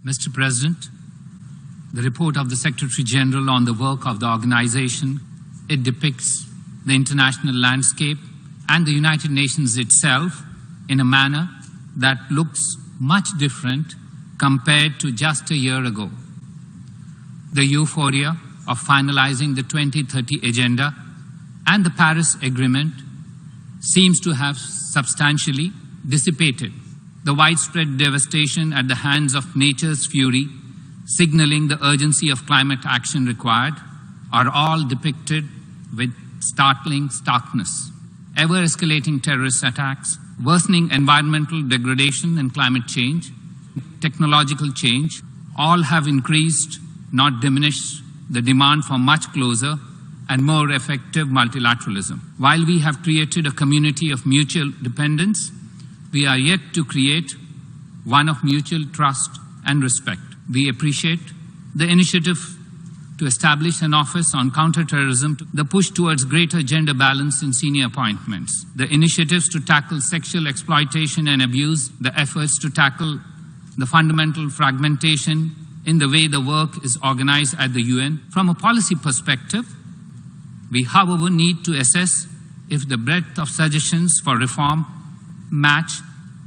Mr. President, the report of the Secretary General on the work of the organization, it depicts the international landscape and the United Nations itself in a manner that looks much different compared to just a year ago. The euphoria of finalizing the 2030 agenda and the Paris Agreement seems to have substantially dissipated. The widespread devastation at the hands of nature's fury, signaling the urgency of climate action required, are all depicted with startling starkness. Ever-escalating terrorist attacks, worsening environmental degradation and climate change, technological change, all have increased, not diminished, the demand for much closer and more effective multilateralism. While we have created a community of mutual dependence, we are yet to create one of mutual trust and respect. We appreciate the initiative to establish an office on counterterrorism, the push towards greater gender balance in senior appointments, the initiatives to tackle sexual exploitation and abuse, the efforts to tackle the fundamental fragmentation in the way the work is organized at the UN. From a policy perspective, we, however, need to assess if the breadth of suggestions for reform match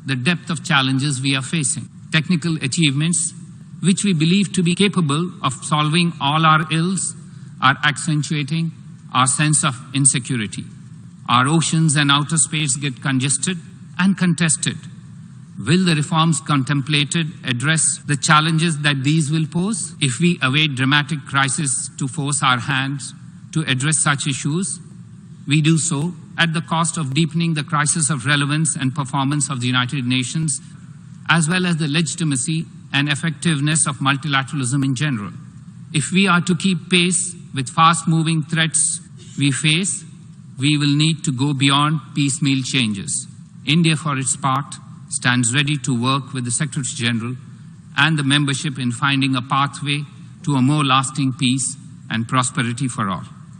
the depth of challenges we are facing. Technical achievements, which we believe to be capable of solving all our ills, are accentuating our sense of insecurity. Our oceans and outer space get congested and contested. Will the reforms contemplated address the challenges that these will pose? If we await dramatic crisis to force our hands to address such issues, we do so at the cost of deepening the crisis of relevance and performance of the United Nations, as well as the legitimacy and effectiveness of multilateralism in general. If we are to keep pace with fast-moving threats we face, we will need to go beyond piecemeal changes. India, for its part, stands ready to work with the Secretary General and the membership in finding a pathway to a more lasting peace and prosperity for all.